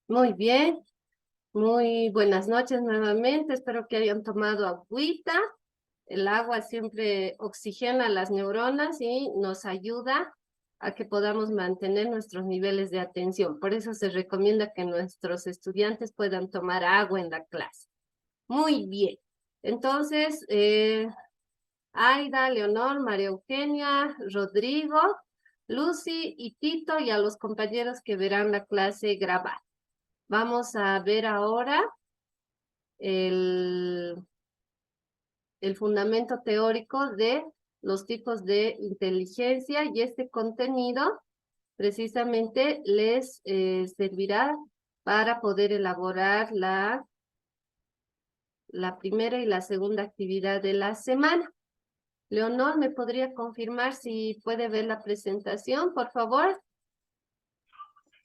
Muy bien, muy buenas noches nuevamente. Espero que hayan tomado agüita. El agua siempre oxigena las neuronas y nos ayuda a que podamos mantener nuestros niveles de atención. Por eso se recomienda que nuestros estudiantes puedan tomar agua en la clase. Muy bien. Entonces, Aida, Leonor, María Eugenia, Rodrigo, Lucy y Tito y a los compañeros que verán la clase grabada. Vamos a ver ahora el, el fundamento teórico de los tipos de inteligencia y este contenido precisamente les servirá para poder elaborar la primera y la segunda actividad de la semana. Leonor, ¿me podría confirmar si puede ver la presentación, por favor?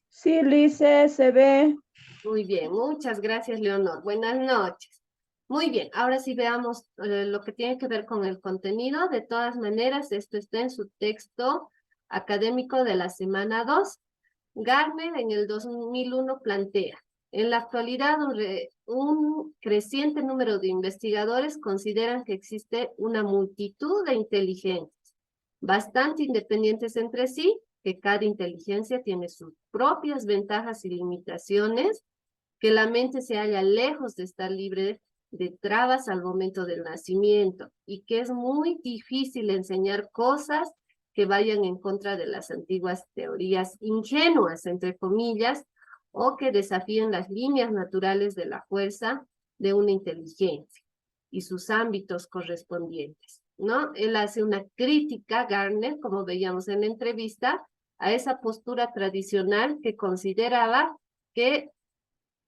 Sí, Lice, se ve. Muy bien, muchas gracias, Leonor. Buenas noches. Muy bien, ahora sí veamos lo que tiene que ver con el contenido. De todas maneras, esto está en su texto académico de la semana 2. Garner en el 2001 plantea, en la actualidad un creciente número de investigadores consideran que existe una multitud de inteligencias, bastante independientes entre sí, que cada inteligencia tiene sus propias ventajas y limitaciones, que la mente se halla lejos de estar libre de trabas al momento del nacimiento y que es muy difícil enseñar cosas que vayan en contra de las antiguas teorías ingenuas, entre comillas, o que desafíen las líneas naturales de la fuerza de una inteligencia y sus ámbitos correspondientes, ¿no? Él hace una crítica, Garner, como veíamos en la entrevista, a esa postura tradicional que consideraba que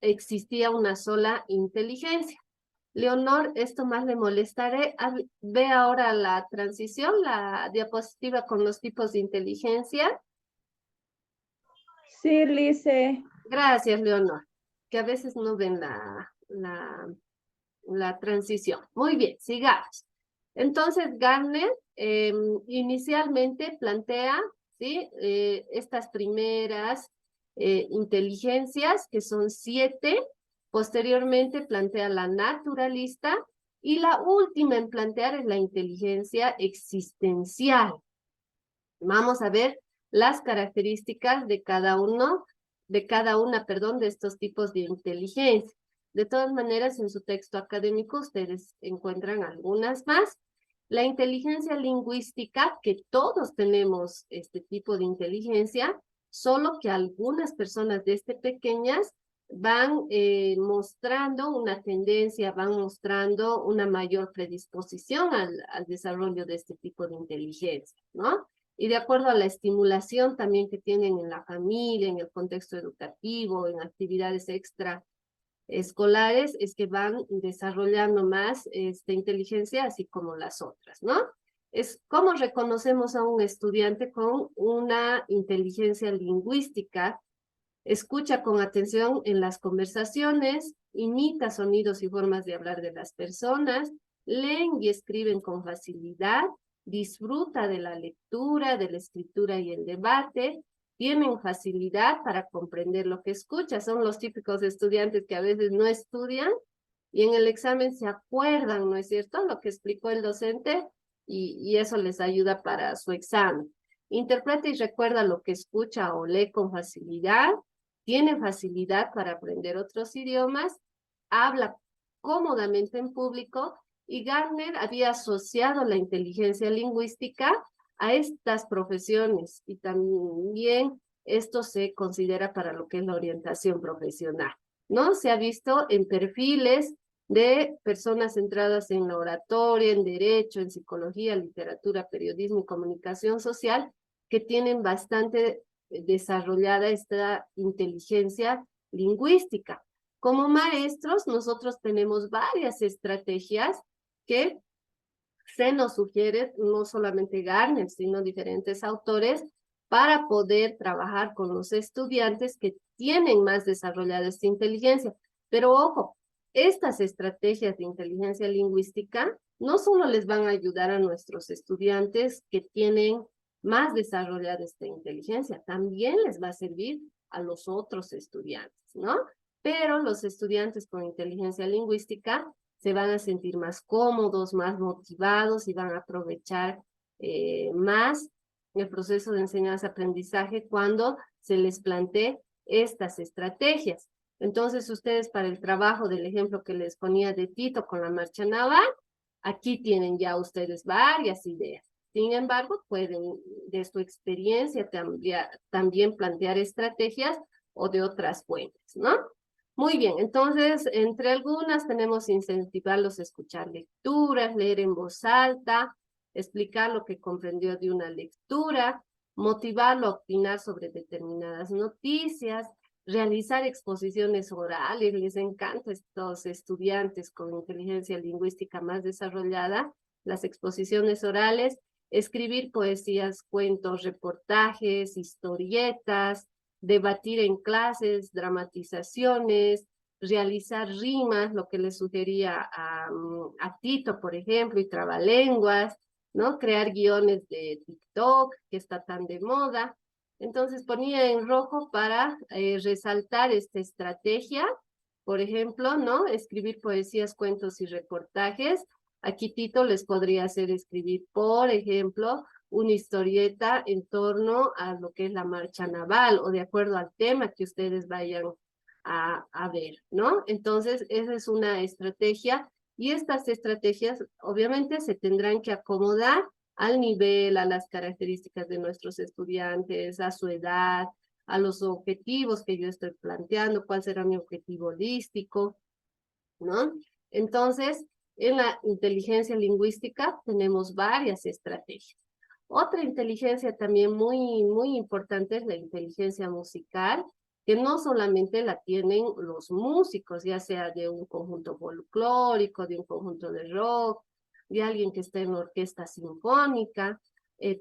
existía una sola inteligencia. Leonor, esto más le molestaré. Ve ahora la transición, la diapositiva con los tipos de inteligencia. Sí, Lice. Gracias, Leonor, que a veces no ven la transición. Muy bien, sigamos. Entonces, Garner inicialmente plantea, ¿sí? Estas primeras inteligencias, que son 7, posteriormente plantea la naturalista, y la última en plantear es la inteligencia existencial. Vamos a ver las características de cada una, perdón, de estos tipos de inteligencia. De todas maneras, en su texto académico ustedes encuentran algunas más. La inteligencia lingüística, que todos tenemos este tipo de inteligencia, solo que algunas personas desde pequeñas van mostrando una tendencia, van mostrando una mayor predisposición al desarrollo de este tipo de inteligencia, ¿no? Y de acuerdo a la estimulación también que tienen en la familia, en el contexto educativo, en actividades extraescolares, es que van desarrollando más esta inteligencia, así como las otras, ¿no? Es cómo reconocemos a un estudiante con una inteligencia lingüística. Escucha con atención en las conversaciones, imita sonidos y formas de hablar de las personas, leen y escriben con facilidad, disfruta de la lectura, de la escritura y el debate, tienen facilidad para comprender lo que escucha. Son los típicos estudiantes que a veces no estudian y en el examen se acuerdan, ¿no es cierto?, lo que explicó el docente y eso les ayuda para su examen. Interpreta y recuerda lo que escucha o lee con facilidad, tiene facilidad para aprender otros idiomas, habla cómodamente en público, y Gardner había asociado la inteligencia lingüística a estas profesiones y también esto se considera para lo que es la orientación profesional, ¿no? Se ha visto en perfiles de personas centradas en la oratoria, en derecho, en psicología, literatura, periodismo y comunicación social, que tienen bastante desarrollada esta inteligencia lingüística. Como maestros, nosotros tenemos varias estrategias que se nos sugiere, no solamente Garner, sino diferentes autores, para poder trabajar con los estudiantes que tienen más desarrollada esta inteligencia. Pero ojo, estas estrategias de inteligencia lingüística no solo les van a ayudar a nuestros estudiantes que tienen más desarrollada esta inteligencia, también les va a servir a los otros estudiantes, ¿no? Pero los estudiantes con inteligencia lingüística se van a sentir más cómodos, más motivados y van a aprovechar más el proceso de enseñanza-aprendizaje cuando se les plantee estas estrategias. Entonces, ustedes para el trabajo del ejemplo que les ponía de Tito con la marcha naval, aquí tienen ya ustedes varias ideas. Sin embargo, pueden de su experiencia también plantear estrategias o de otras fuentes, ¿no? Muy bien, entonces, entre algunas tenemos incentivarlos a escuchar lecturas, leer en voz alta, explicar lo que comprendió de una lectura, motivarlo a opinar sobre determinadas noticias, realizar exposiciones orales. Les encanta a estos estudiantes con inteligencia lingüística más desarrollada, las exposiciones orales, escribir poesías, cuentos, reportajes, historietas, debatir en clases, dramatizaciones, realizar rimas, lo que le sugería a Tito, por ejemplo, y trabalenguas, ¿no? Crear guiones de TikTok, que está tan de moda. Entonces ponía en rojo para resaltar esta estrategia, por ejemplo, ¿no? Escribir poesías, cuentos y reportajes. Aquí Tito les podría hacer escribir, por ejemplo, una historieta en torno a lo que es la marcha naval o de acuerdo al tema que ustedes vayan a ver, ¿no? Entonces, esa es una estrategia y estas estrategias obviamente se tendrán que acomodar al nivel, a las características de nuestros estudiantes, a su edad, a los objetivos que yo estoy planteando, cuál será mi objetivo holístico, ¿no? Entonces, en la inteligencia lingüística tenemos varias estrategias. Otra inteligencia también muy importante es la inteligencia musical, que no solamente la tienen los músicos, ya sea de un conjunto folclórico, de un conjunto de rock, de alguien que esté en orquesta sinfónica.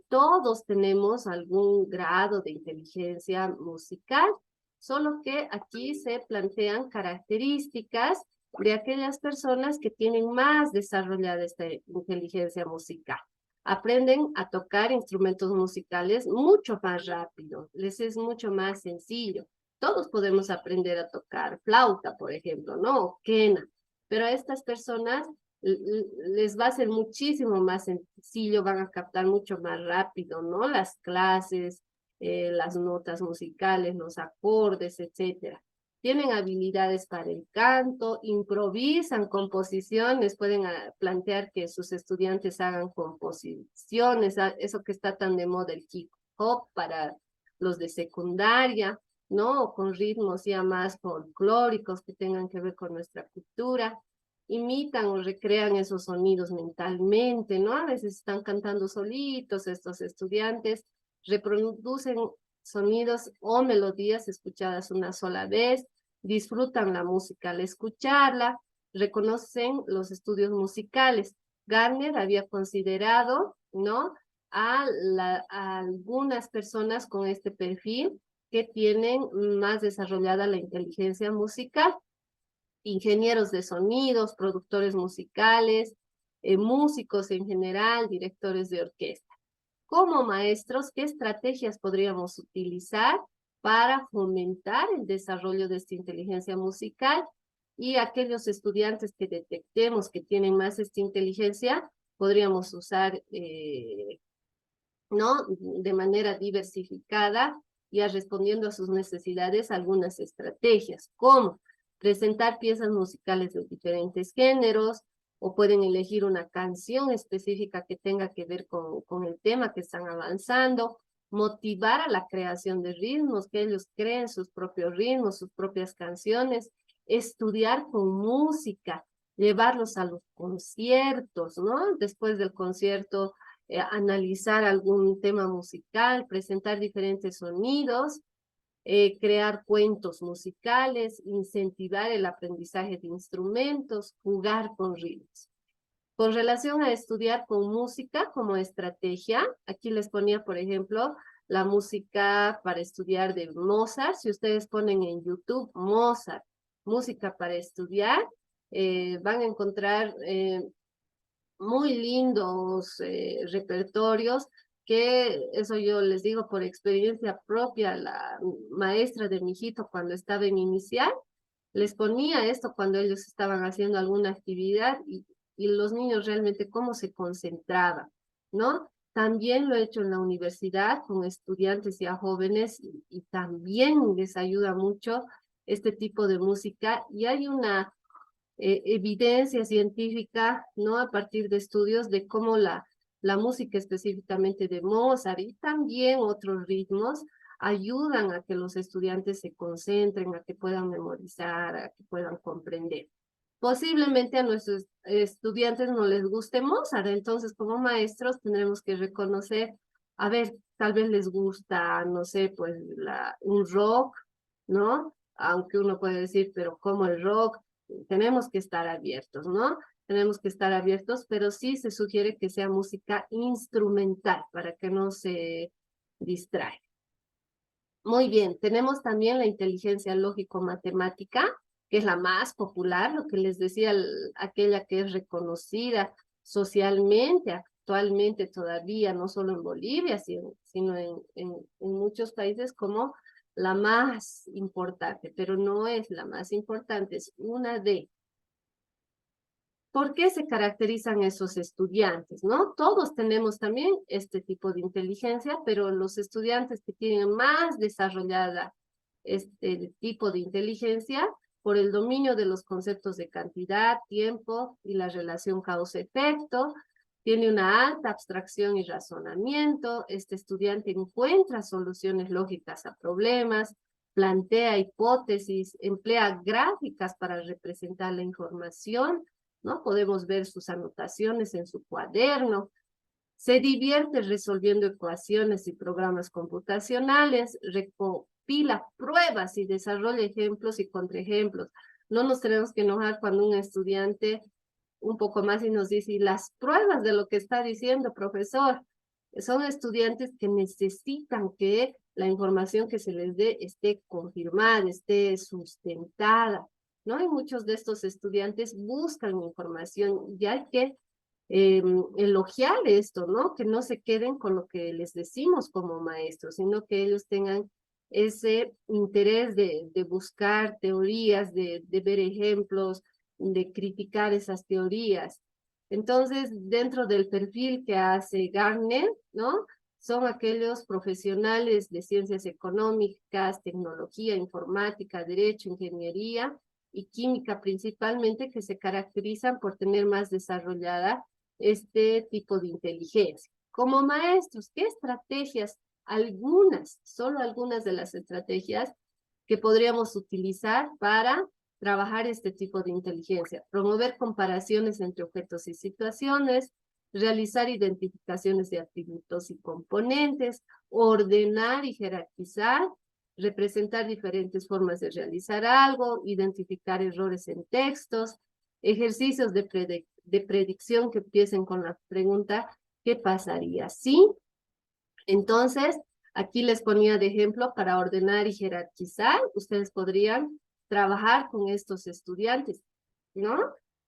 Todos tenemos algún grado de inteligencia musical, solo que aquí se plantean características de aquellas personas que tienen más desarrollada esta inteligencia musical. Aprenden a tocar instrumentos musicales mucho más rápido, les es mucho más sencillo. Todos podemos aprender a tocar flauta, por ejemplo, ¿no? O quena, pero a estas personas les va a ser muchísimo más sencillo, van a captar mucho más rápido, ¿no? Las clases, las notas musicales, los acordes, etcétera. Tienen habilidades para el canto, improvisan composiciones, pueden plantear que sus estudiantes hagan composiciones, eso que está tan de moda el hip hop para los de secundaria, ¿no? O con ritmos ya más folclóricos que tengan que ver con nuestra cultura. Imitan o recrean esos sonidos mentalmente, ¿no? A veces están cantando solitos estos estudiantes, reproducen sonidos o melodías escuchadas una sola vez, disfrutan la música al escucharla, reconocen los estudios musicales. Gardner había considerado, ¿no? A algunas personas con este perfil que tienen más desarrollada la inteligencia musical, ingenieros de sonidos, productores musicales, músicos en general, directores de orquesta. Como maestros, ¿qué estrategias podríamos utilizar para fomentar el desarrollo de esta inteligencia musical? Y aquellos estudiantes que detectemos que tienen más esta inteligencia, podríamos usar, ¿no? De manera diversificada y respondiendo a sus necesidades algunas estrategias, como presentar piezas musicales de diferentes géneros, o pueden elegir una canción específica que tenga que ver con el tema que están avanzando, motivar a la creación de ritmos, que ellos creen sus propios ritmos, sus propias canciones, estudiar con música, llevarlos a los conciertos, ¿no? Después del concierto, analizar algún tema musical, presentar diferentes sonidos, crear cuentos musicales, incentivar el aprendizaje de instrumentos, jugar con ritmos. Con relación a estudiar con música como estrategia, aquí les ponía, por ejemplo, la música para estudiar de Mozart. Si ustedes ponen en YouTube Mozart, música para estudiar, van a encontrar muy lindos repertorios que eso yo les digo por experiencia propia, la maestra de mi hijito cuando estaba en inicial, les ponía esto cuando ellos estaban haciendo alguna actividad y los niños realmente cómo se concentraban, ¿no? También lo he hecho en la universidad con estudiantes ya jóvenes y también les ayuda mucho este tipo de música y hay una evidencia científica, ¿no? A partir de estudios de cómo la música específicamente de Mozart y también otros ritmos ayudan a que los estudiantes se concentren, a que puedan memorizar, a que puedan comprender. Posiblemente a nuestros estudiantes no les guste Mozart, entonces como maestros tendremos que reconocer, a ver, tal vez les gusta, no sé, pues un rock, ¿no? Aunque uno puede decir, pero ¿cómo el rock? Tenemos que estar abiertos, ¿no? Tenemos que estar abiertos, pero sí se sugiere que sea música instrumental para que no se distraiga. Muy bien, tenemos también la inteligencia lógico-matemática, que es la más popular, lo que les decía, aquella que es reconocida socialmente, actualmente todavía, no solo en Bolivia, sino en muchos países como la más importante, pero no es la más importante, es una de. ¿Por qué se caracterizan esos estudiantes? ¿No? Todos tenemos también este tipo de inteligencia, pero los estudiantes que tienen más desarrollada este tipo de inteligencia por el dominio de los conceptos de cantidad, tiempo y la relación causa-efecto, tiene una alta abstracción y razonamiento, este estudiante encuentra soluciones lógicas a problemas, plantea hipótesis, emplea gráficas para representar la información, ¿no? Podemos ver sus anotaciones en su cuaderno. Se divierte resolviendo ecuaciones y programas computacionales, recopila pruebas y desarrolla ejemplos y contraejemplos. No nos tenemos que enojar cuando un estudiante un poco más y nos dice, ¿y las pruebas de lo que está diciendo, profesor? Son estudiantes que necesitan que la información que se les dé esté confirmada, esté sustentada, ¿no? Y muchos de estos estudiantes buscan información y hay que elogiar esto, ¿no? Que no se queden con lo que les decimos como maestros, sino que ellos tengan ese interés de buscar teorías, de ver ejemplos, de criticar esas teorías. Entonces, dentro del perfil que hace Gartner, ¿no? Son aquellos profesionales de ciencias económicas, tecnología, informática, derecho, ingeniería y química principalmente, que se caracterizan por tener más desarrollada este tipo de inteligencia. Como maestros, ¿qué estrategias? Algunas, solo algunas de las estrategias que podríamos utilizar para trabajar este tipo de inteligencia. Promover comparaciones entre objetos y situaciones, realizar identificaciones de atributos y componentes, ordenar y jerarquizar, representar diferentes formas de realizar algo, identificar errores en textos, ejercicios de predicción que empiecen con la pregunta, ¿qué pasaría si? Entonces, aquí les ponía de ejemplo para ordenar y jerarquizar, ustedes podrían trabajar con estos estudiantes, ¿no?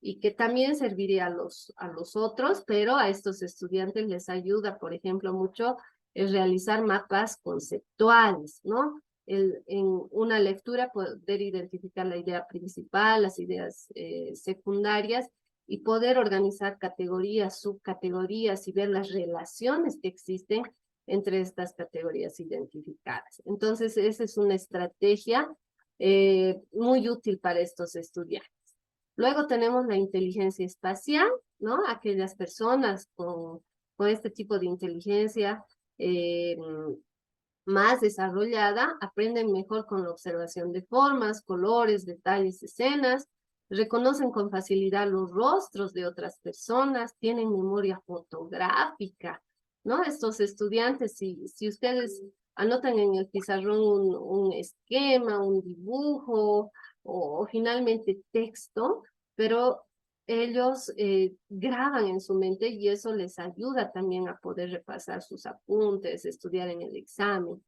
Y que también serviría a los otros, pero a estos estudiantes les ayuda, por ejemplo, mucho el realizar mapas conceptuales, ¿no? En una lectura poder identificar la idea principal, las ideas secundarias y poder organizar categorías, subcategorías y ver las relaciones que existen entre estas categorías identificadas. Entonces, esa es una estrategia muy útil para estos estudiantes. Luego tenemos la inteligencia espacial, ¿no? Aquellas personas con este tipo de inteligencia más desarrollada aprenden mejor con la observación de formas, colores, detalles, escenas, reconocen con facilidad los rostros de otras personas, tienen memoria fotográfica, ¿no? Estos estudiantes, si ustedes anotan en el pizarrón un esquema, un dibujo o finalmente texto, pero ellos graban en su mente y eso les ayuda también a poder repasar sus apuntes, estudiar en el examen.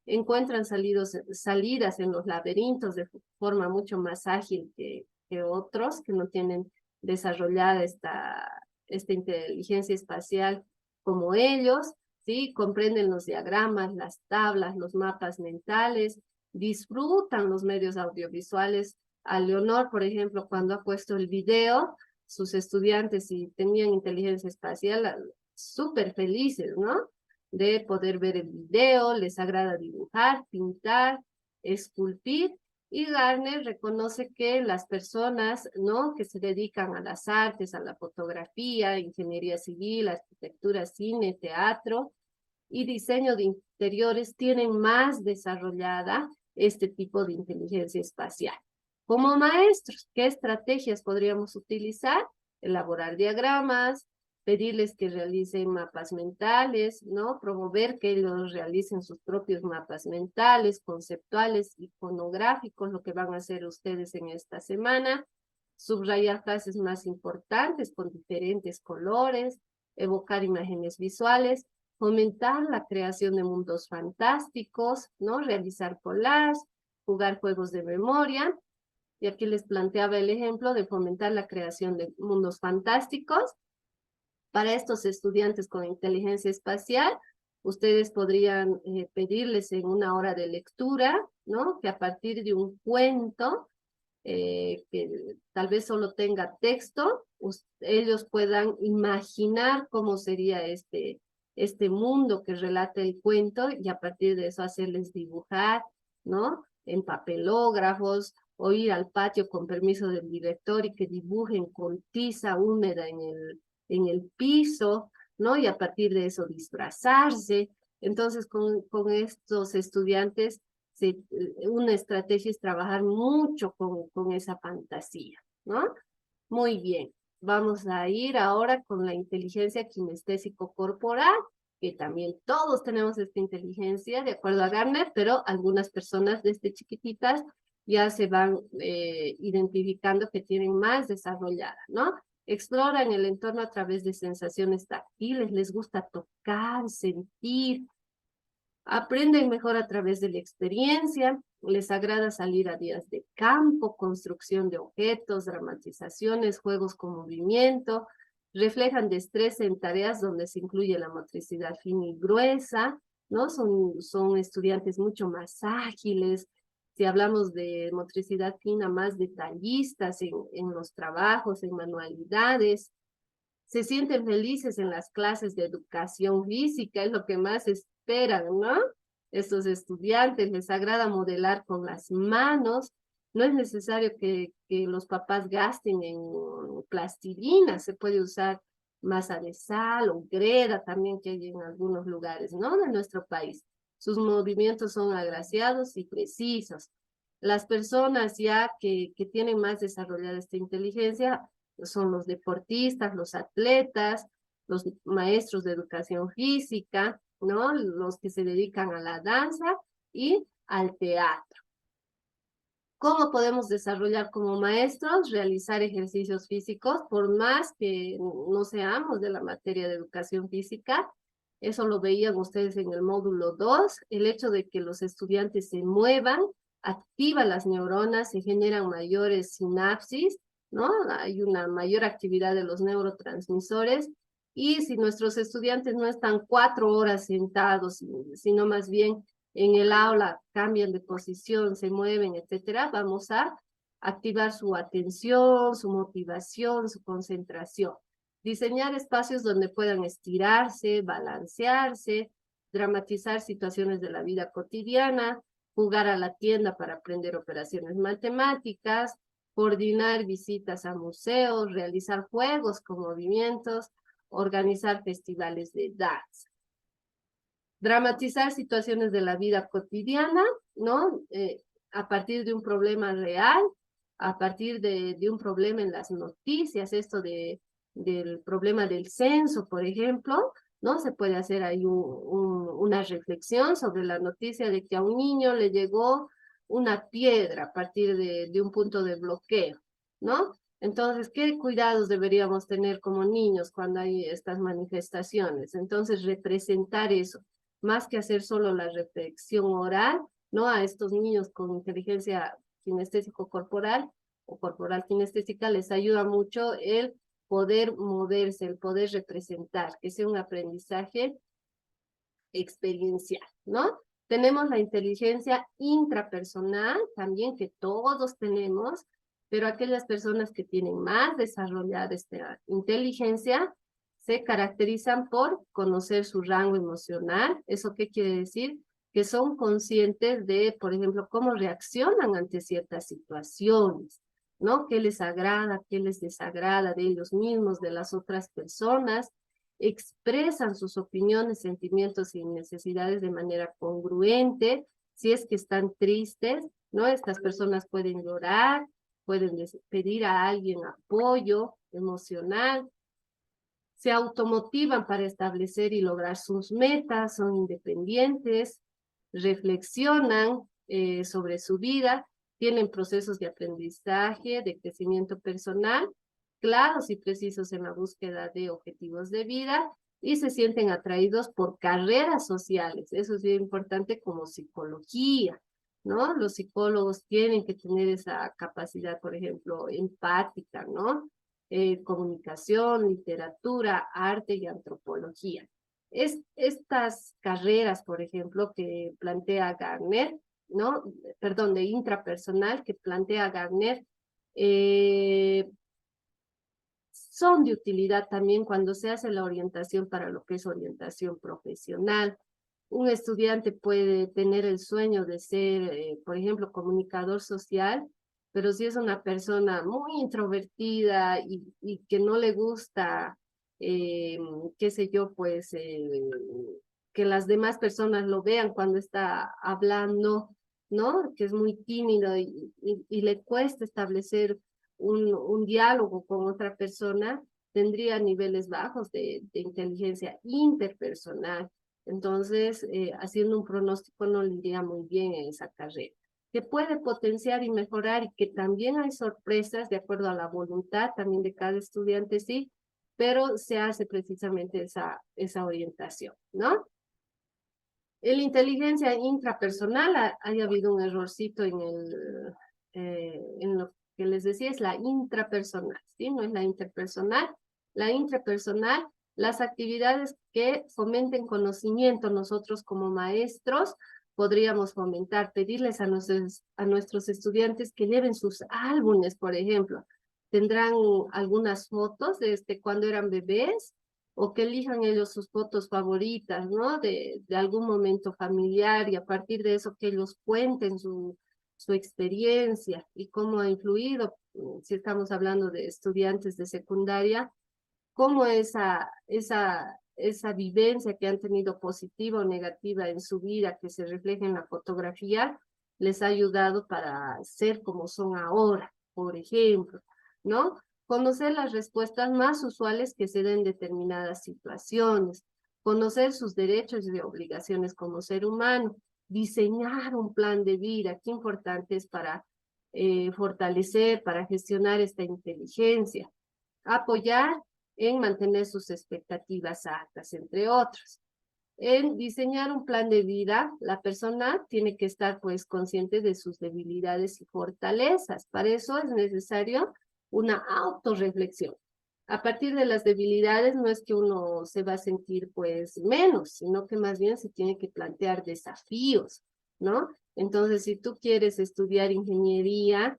Encuentran salidas en los laberintos de forma mucho más ágil que otros que no tienen desarrollada esta inteligencia espacial como ellos. ¿sí? Comprenden los diagramas, las tablas, los mapas mentales, disfrutan los medios audiovisuales. A Leonor, por ejemplo, cuando ha puesto el video, sus estudiantes, si tenían inteligencia espacial, súper felices, ¿no? De poder ver el video, les agrada dibujar, pintar, esculpir, y Garner reconoce que las personas, ¿no?, que se dedican a las artes, a la fotografía, ingeniería civil, arquitectura, cine, teatro y diseño de interiores tienen más desarrollada este tipo de inteligencia espacial. Como maestros, ¿qué estrategias podríamos utilizar? Elaborar diagramas, pedirles que realicen mapas mentales, ¿no? Promover que ellos realicen sus propios mapas mentales, conceptuales, iconográficos, lo que van a hacer ustedes en esta semana. Subrayar frases más importantes con diferentes colores, evocar imágenes visuales, fomentar la creación de mundos fantásticos, ¿no? Realizar collages, jugar juegos de memoria. Y aquí les planteaba el ejemplo de fomentar la creación de mundos fantásticos. Para estos estudiantes con inteligencia espacial, ustedes podrían pedirles en una hora de lectura, ¿no?, que a partir de un cuento que tal vez solo tenga texto, ellos puedan imaginar cómo sería este mundo que relata el cuento y a partir de eso hacerles dibujar, ¿no?, en papelógrafos o ir al patio con permiso del director y que dibujen con tiza húmeda en el piso, ¿no? Y a partir de eso disfrazarse. Entonces, con estos estudiantes, una estrategia es trabajar mucho con esa fantasía, ¿no? Muy bien. Vamos a ir ahora con la inteligencia kinestésico-corporal, que también todos tenemos esta inteligencia, de acuerdo a Garner, pero algunas personas desde chiquititas ya se van identificando que tienen más desarrollada, ¿no? Exploran el entorno a través de sensaciones táctiles, les gusta tocar, sentir, aprenden mejor a través de la experiencia, les agrada salir a días de campo, construcción de objetos, dramatizaciones, juegos con movimiento, reflejan destreza en tareas donde se incluye la motricidad fina y gruesa, ¿no? Son estudiantes mucho más ágiles. Si hablamos de motricidad fina, más detallistas en los trabajos, en manualidades, se sienten felices en las clases de educación física, es lo que más esperan, ¿no? Estos estudiantes les agrada modelar con las manos, no es necesario que los papás gasten en plastilina, se puede usar masa de sal o greda también que hay en algunos lugares, ¿no?, de nuestro país. Sus movimientos son agraciados y precisos. Las personas ya que tienen más desarrollada esta inteligencia son los deportistas, los atletas, los maestros de educación física, ¿no?, los que se dedican a la danza y al teatro. ¿Cómo podemos desarrollar como maestros? Realizar ejercicios físicos, por más que no seamos de la materia de educación física. Eso lo veían ustedes en el módulo 2, el hecho de que los estudiantes se muevan, activa las neuronas, se generan mayores sinapsis, ¿no? Hay una mayor actividad de los neurotransmisores, y si nuestros estudiantes no están 4 horas sentados, sino más bien en el aula cambian de posición, se mueven, etcétera, vamos a activar su atención, su motivación, su concentración. Diseñar espacios donde puedan estirarse, balancearse, dramatizar situaciones de la vida cotidiana, jugar a la tienda para aprender operaciones matemáticas, coordinar visitas a museos, realizar juegos con movimientos, organizar festivales de danza. Dramatizar situaciones de la vida cotidiana, ¿no? A partir de un problema real, a partir de un problema en las noticias, esto del problema del censo, por ejemplo, ¿no? Se puede hacer ahí una reflexión sobre la noticia de que a un niño le llegó una piedra a partir de un punto de bloqueo, ¿no? Entonces, ¿qué cuidados deberíamos tener como niños cuando hay estas manifestaciones? Entonces, representar eso, más que hacer solo la reflexión oral, ¿no? A estos niños con inteligencia kinestésico-corporal o corporal kinestésica les ayuda mucho el poder moverse, el poder representar, que sea un aprendizaje experiencial, ¿no? Tenemos la inteligencia intrapersonal, también que todos tenemos, pero aquellas personas que tienen más desarrollada esta inteligencia se caracterizan por conocer su rango emocional. ¿Eso qué quiere decir? Que son conscientes de, por ejemplo, cómo reaccionan ante ciertas situaciones, ¿no? ¿Qué les agrada, qué les desagrada de ellos mismos, de las otras personas? Expresan sus opiniones, sentimientos y necesidades de manera congruente. Si es que están tristes, ¿no? Estas personas pueden llorar, pueden pedir a alguien apoyo emocional, se automotivan para establecer y lograr sus metas, son independientes, reflexionan sobre su vida, tienen procesos de aprendizaje, de crecimiento personal, claros y precisos en la búsqueda de objetivos de vida y se sienten atraídos por carreras sociales. Eso es bien importante como psicología, ¿no? Los psicólogos tienen que tener esa capacidad, por ejemplo, empática, ¿no? Comunicación, literatura, arte y antropología. Estas carreras, por ejemplo, que plantea Gardner, ¿no? Perdón, de intrapersonal que plantea Gardner, son de utilidad también cuando se hace la orientación para lo que es orientación profesional. Un estudiante puede tener el sueño de ser, por ejemplo, comunicador social, pero si es una persona muy introvertida y que no le gusta, qué sé yo, pues, que las demás personas lo vean cuando está hablando, ¿no? Que es muy tímido y le cuesta establecer un diálogo con otra persona, tendría niveles bajos de inteligencia interpersonal. Entonces, haciendo un pronóstico no le iría muy bien en esa carrera, que puede potenciar y mejorar y que también hay sorpresas de acuerdo a la voluntad también de cada estudiante, sí, pero se hace precisamente esa orientación, ¿no? En la inteligencia intrapersonal haya habido un errorcito en lo que les decía, es la intrapersonal, ¿sí? No es la interpersonal. La intrapersonal, las actividades que fomenten conocimiento, nosotros como maestros podríamos fomentar, pedirles a nuestros estudiantes que lleven sus álbumes, por ejemplo. Tendrán algunas fotos de cuando eran bebés, o que elijan ellos sus fotos favoritas, ¿no? De algún momento familiar y a partir de eso que ellos cuenten su experiencia y cómo ha influido, si estamos hablando de estudiantes de secundaria, cómo esa vivencia que han tenido positiva o negativa en su vida, que se refleja en la fotografía, les ha ayudado para ser como son ahora, por ejemplo, ¿no? Conocer las respuestas más usuales que se den en determinadas situaciones, conocer sus derechos y obligaciones como ser humano, diseñar un plan de vida, qué importante es para fortalecer, para gestionar esta inteligencia, apoyar en mantener sus expectativas altas, entre otros. En diseñar un plan de vida, la persona tiene que estar pues consciente de sus debilidades y fortalezas. Para eso es necesario una autorreflexión. A partir de las debilidades no es que uno se va a sentir pues menos, sino que más bien se tiene que plantear desafíos, ¿no? Entonces, si tú quieres estudiar ingeniería,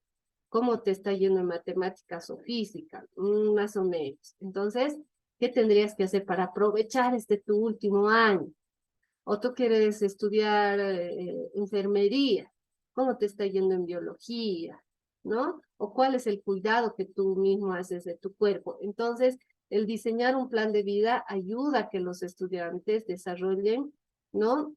¿cómo te está yendo en matemáticas o física? Más o menos. Entonces, ¿qué tendrías que hacer para aprovechar tu último año? O tú quieres estudiar enfermería, ¿cómo te está yendo en biología? ¿No? O cuál es el cuidado que tú mismo haces de tu cuerpo. Entonces, el diseñar un plan de vida ayuda a que los estudiantes desarrollen, ¿no?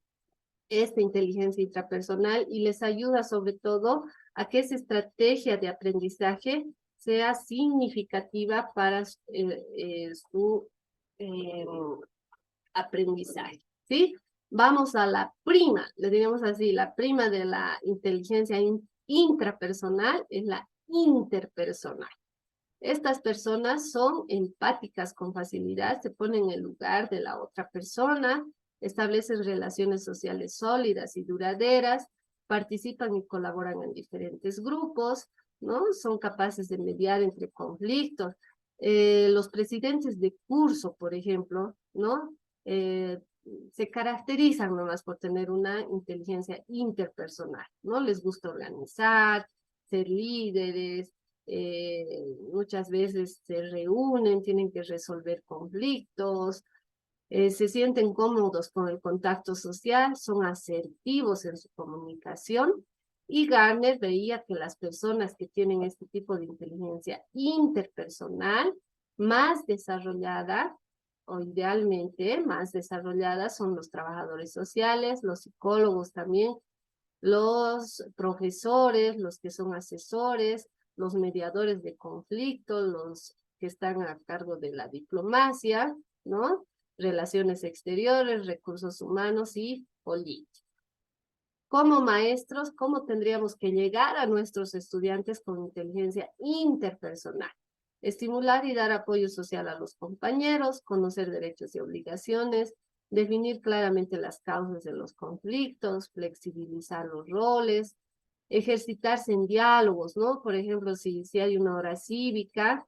Esta inteligencia intrapersonal y les ayuda sobre todo a que esa estrategia de aprendizaje sea significativa para su aprendizaje, ¿sí? Vamos a la prima, le diríamos así, la prima de la inteligencia intrapersonal es la interpersonal. Estas personas son empáticas con facilidad, se ponen en el lugar de la otra persona, establecen relaciones sociales sólidas y duraderas, participan y colaboran en diferentes grupos, ¿no? Son capaces de mediar entre conflictos. Los presidentes de curso, por ejemplo, ¿no? se caracterizan nomás por tener una inteligencia interpersonal, ¿no? Les gusta organizar, ser líderes, muchas veces se reúnen, tienen que resolver conflictos, se sienten cómodos con el contacto social, son asertivos en su comunicación. Y Garner veía que las personas que tienen este tipo de inteligencia interpersonal más desarrollada, o idealmente más desarrolladas, son los trabajadores sociales, los psicólogos también, los profesores, los que son asesores, los mediadores de conflictos, los que están a cargo de la diplomacia, ¿no? Relaciones exteriores, recursos humanos y política. Como maestros, ¿cómo tendríamos que llegar a nuestros estudiantes con inteligencia interpersonal? Estimular y dar apoyo social a los compañeros, conocer derechos y obligaciones, definir claramente las causas de los conflictos, flexibilizar los roles, ejercitarse en diálogos, ¿no? Por ejemplo, si hay una hora cívica,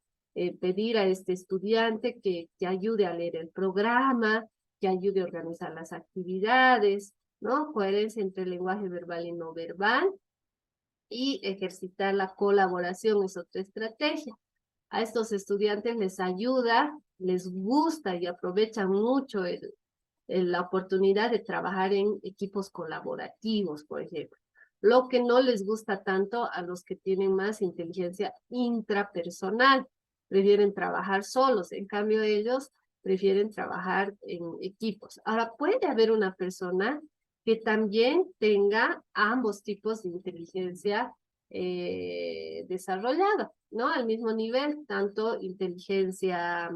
pedir a este estudiante que ayude a leer el programa, que ayude a organizar las actividades, ¿no? Coherencia entre el lenguaje verbal y no verbal, y ejercitar la colaboración es otra estrategia. A estos estudiantes les ayuda, les gusta y aprovechan mucho la oportunidad de trabajar en equipos colaborativos, por ejemplo. Lo que no les gusta tanto a los que tienen más inteligencia intrapersonal, prefieren trabajar solos, en cambio ellos prefieren trabajar en equipos. Ahora, puede haber una persona que también tenga ambos tipos de inteligencia desarrollada, ¿no? Al mismo nivel, tanto inteligencia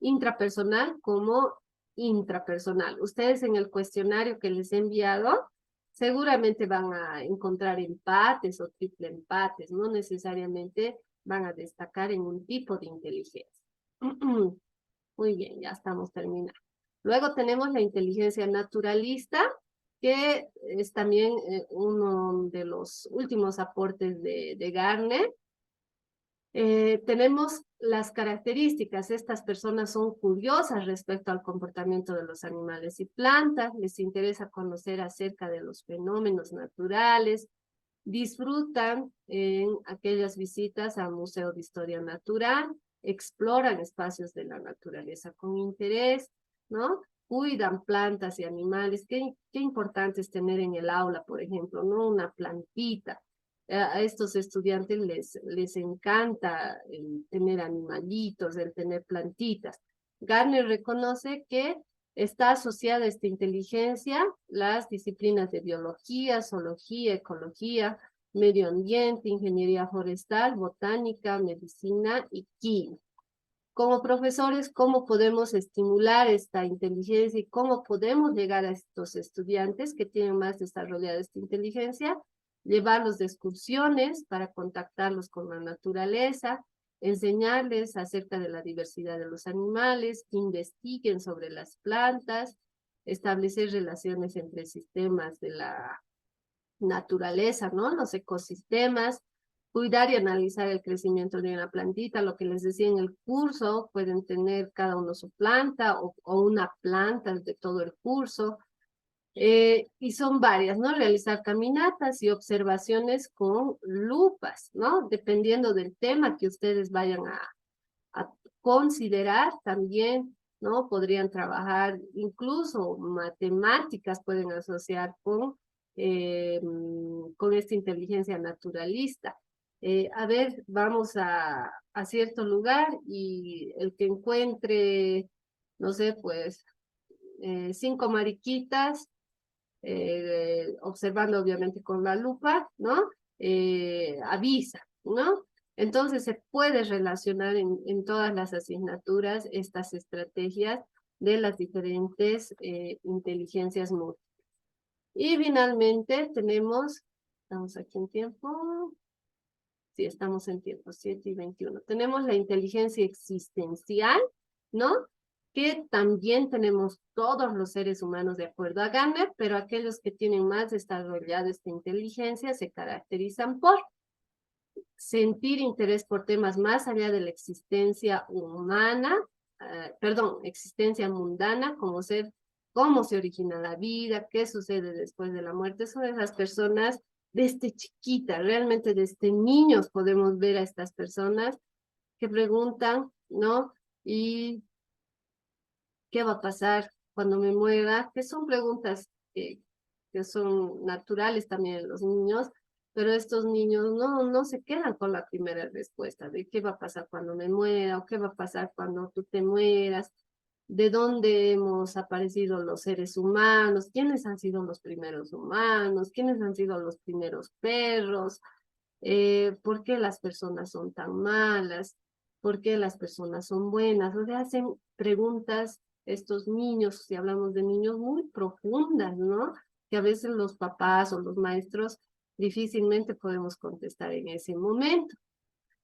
intrapersonal como intrapersonal. Ustedes en el cuestionario que les he enviado seguramente van a encontrar empates o triple empates, no necesariamente van a destacar en un tipo de inteligencia. Muy bien, ya estamos terminando. Luego tenemos la inteligencia naturalista, que es también uno de los últimos aportes de Garner. Tenemos las características. Estas personas son curiosas respecto al comportamiento de los animales y plantas, les interesa conocer acerca de los fenómenos naturales, disfrutan en aquellas visitas al Museo de Historia Natural, exploran espacios de la naturaleza con interés, ¿no? Cuidan plantas y animales. Qué importante es tener en el aula, por ejemplo, ¿no? Una plantita. A estos estudiantes les encanta el tener animalitos, el tener plantitas. Garner reconoce que está asociada a esta inteligencia las disciplinas de biología, zoología, ecología, medio ambiente, ingeniería forestal, botánica, medicina y química. Como profesores, ¿cómo podemos estimular esta inteligencia y cómo podemos llegar a estos estudiantes que tienen más desarrollada esta inteligencia? Llevarlos de excursiones para contactarlos con la naturaleza, enseñarles acerca de la diversidad de los animales, que investiguen sobre las plantas, establecer relaciones entre sistemas de la naturaleza, ¿no? Los ecosistemas, cuidar y analizar el crecimiento de una plantita, lo que les decía en el curso, pueden tener cada uno su planta o una planta de todo el curso, y son varias, ¿no? Realizar caminatas y observaciones con lupas, ¿no? Dependiendo del tema que ustedes vayan a considerar también, ¿no? Podrían trabajar, incluso matemáticas pueden asociar con esta inteligencia naturalista. A ver, vamos a cierto lugar y el que encuentre, no sé, pues 5 mariquitas, observando obviamente con la lupa, ¿no? Avisa, ¿no? Entonces se puede relacionar en todas las asignaturas estas estrategias de las diferentes inteligencias múltiples. Y finalmente tenemos, estamos aquí en tiempo, sí, estamos en tiempo, 7:21. Tenemos la inteligencia existencial, ¿no? Que también tenemos todos los seres humanos de acuerdo a Garner, pero aquellos que tienen más desarrollada esta inteligencia se caracterizan por sentir interés por temas más allá de la existencia humana, perdón, existencia mundana, como ser, cómo se origina la vida, qué sucede después de la muerte. Son esas personas desde chiquita, realmente desde niños podemos ver a estas personas que preguntan, ¿no? ¿Y qué va a pasar cuando me muera? Que son preguntas que son naturales también en los niños, pero estos niños no se quedan con la primera respuesta de qué va a pasar cuando me muera o qué va a pasar cuando tú te mueras, de dónde hemos aparecido los seres humanos, quiénes han sido los primeros humanos, quiénes han sido los primeros perros, por qué las personas son tan malas, por qué las personas son buenas. O sea, hacen preguntas estos niños, si hablamos de niños, muy profundas, ¿no? Que a veces los papás o los maestros difícilmente podemos contestar en ese momento.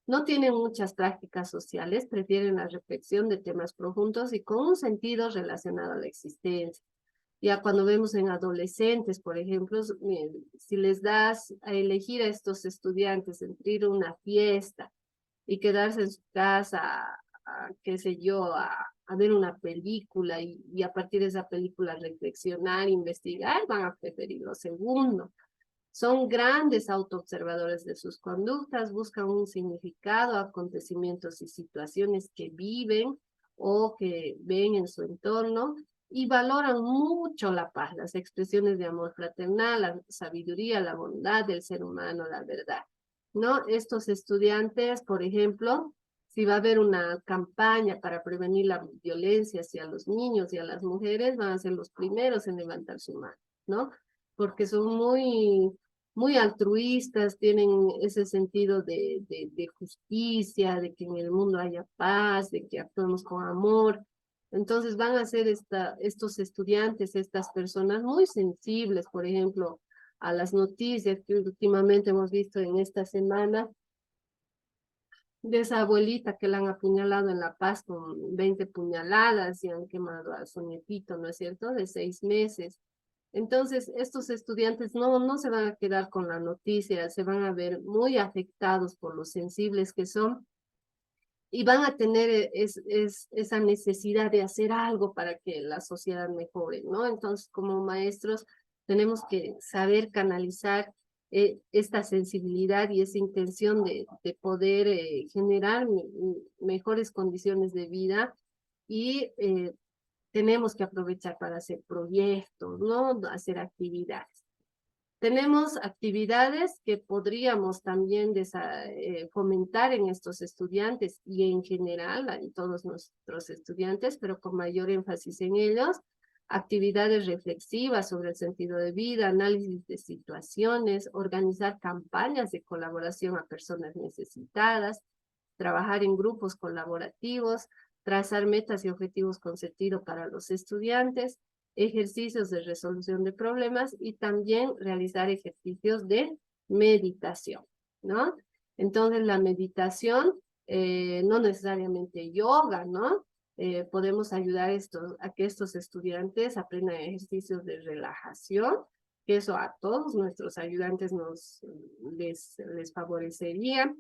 No tienen muchas prácticas sociales, prefieren la reflexión de temas profundos y con un sentido relacionado a la existencia. Ya cuando vemos en adolescentes, por ejemplo, si les das a elegir a estos estudiantes entre ir a una fiesta y quedarse en su casa, qué sé yo, a ver una película y a partir de esa película reflexionar, investigar, van a preferir lo segundo. Son grandes autoobservadores de sus conductas, buscan un significado, acontecimientos y situaciones que viven o que ven en su entorno y valoran mucho la paz, las expresiones de amor fraternal, la sabiduría, la bondad del ser humano, la verdad. ¿No? Estos estudiantes, por ejemplo, si va a haber una campaña para prevenir la violencia hacia los niños y a las mujeres, van a ser los primeros en levantar su mano, ¿no? Porque son muy altruistas, tienen ese sentido de justicia, de que en el mundo haya paz, de que actuemos con amor. Entonces van a ser estos estudiantes, estas personas muy sensibles, por ejemplo, a las noticias que últimamente hemos visto en esta semana, de esa abuelita que la han apuñalado en La Paz con 20 puñaladas y han quemado a su nietito, ¿no es cierto?, de 6 meses. Entonces, estos estudiantes no se van a quedar con la noticia, se van a ver muy afectados por lo sensibles que son y van a tener esa necesidad de hacer algo para que la sociedad mejore, ¿no? Entonces, como maestros, tenemos que saber canalizar esta sensibilidad y esa intención de poder generar mejores condiciones de vida y tenemos que aprovechar para hacer proyectos, ¿no? Hacer actividades. Tenemos actividades que podríamos también fomentar en estos estudiantes y en general en todos nuestros estudiantes, pero con mayor énfasis en ellos. Actividades reflexivas sobre el sentido de vida, análisis de situaciones, organizar campañas de colaboración a personas necesitadas, trabajar en grupos colaborativos, trazar metas y objetivos con sentido para los estudiantes, ejercicios de resolución de problemas y también realizar ejercicios de meditación, ¿no? Entonces la meditación, no necesariamente yoga, ¿no? Podemos ayudar a que estos estudiantes aprendan ejercicios de relajación, que eso a todos nuestros ayudantes les favorecería.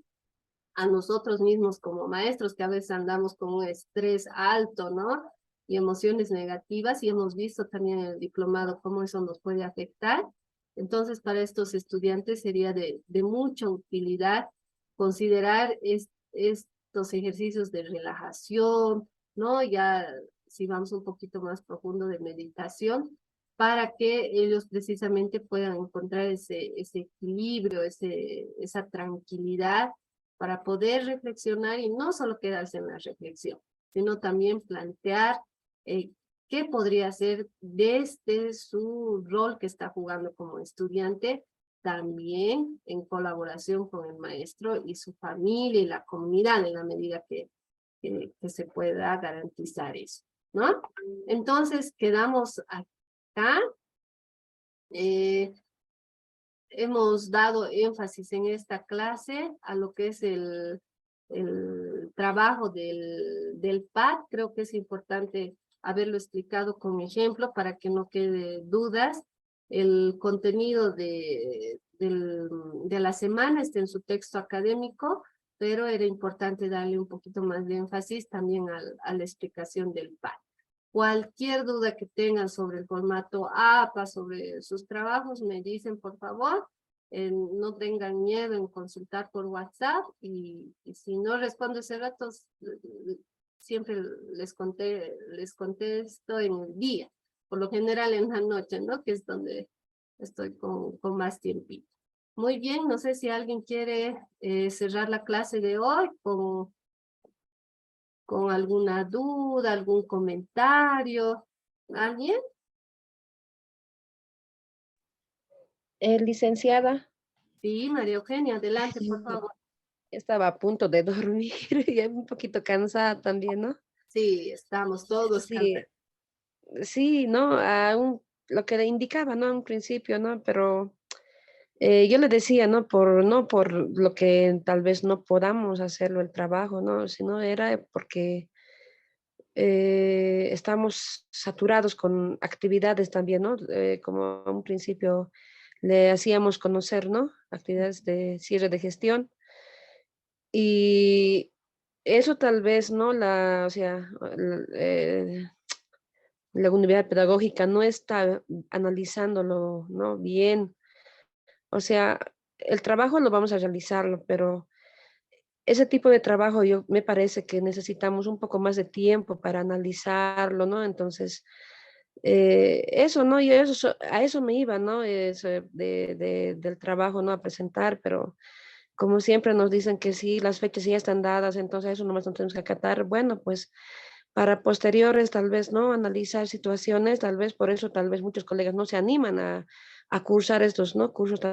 A nosotros mismos como maestros, que a veces andamos con un estrés alto, ¿no? Y emociones negativas, y hemos visto también en el diplomado cómo eso nos puede afectar. Entonces, para estos estudiantes sería de mucha utilidad considerar estos ejercicios de relajación, ¿no? Ya si vamos un poquito más profundo de meditación, para que ellos precisamente puedan encontrar ese equilibrio, esa tranquilidad para poder reflexionar y no solo quedarse en la reflexión, sino también plantear qué podría hacer desde su rol que está jugando como estudiante, también en colaboración con el maestro y su familia y la comunidad en la medida que se pueda garantizar eso, ¿no? Entonces, quedamos acá. Hemos dado énfasis en esta clase a lo que es el trabajo del PAD. Creo que es importante haberlo explicado con ejemplo para que no quede dudas. El contenido de la semana está en su texto académico. pero era importante darle un poquito más de énfasis también a la explicación del PAT. Cualquier duda que tengan sobre el formato APA, sobre sus trabajos, me dicen por favor. No tengan miedo en consultar por WhatsApp y si no respondo ese rato, siempre les contesto en el día, por lo general en la noche, ¿no? Que es donde estoy con más tiempito. Muy bien, no sé si alguien quiere cerrar la clase de hoy con alguna duda, algún comentario. ¿Alguien? Licenciada, Sí, María Eugenia, adelante, por favor. estaba a punto de dormir y un poquito cansada también, ¿no? Sí, estamos todos Sí, cansados. sí, ¿no? Lo que le indicaba, ¿no? A un principio, ¿no? Pero yo le decía, no por lo que tal vez no podamos hacerlo el trabajo, ¿no? Sino era porque estamos saturados con actividades también, ¿no? Como a un principio le hacíamos conocer, ¿no? Actividades de cierre de gestión. Y eso tal vez, ¿no? O sea, la unidad pedagógica no está analizándolo, ¿no? Bien. O sea, el trabajo lo vamos a realizarlo, pero ese tipo de trabajo yo me parece que necesitamos un poco más de tiempo para analizarlo, ¿no? Entonces, eso, ¿no? A eso me iba, ¿no? Del trabajo, ¿no? A presentar, pero como siempre nos dicen que sí, las fechas ya están dadas, entonces eso nomás no tenemos que acatar. Bueno, pues para posteriores tal vez, ¿no? Analizar situaciones, tal vez por eso, tal vez muchos colegas no se animan a cursar estos, ¿no? Cursos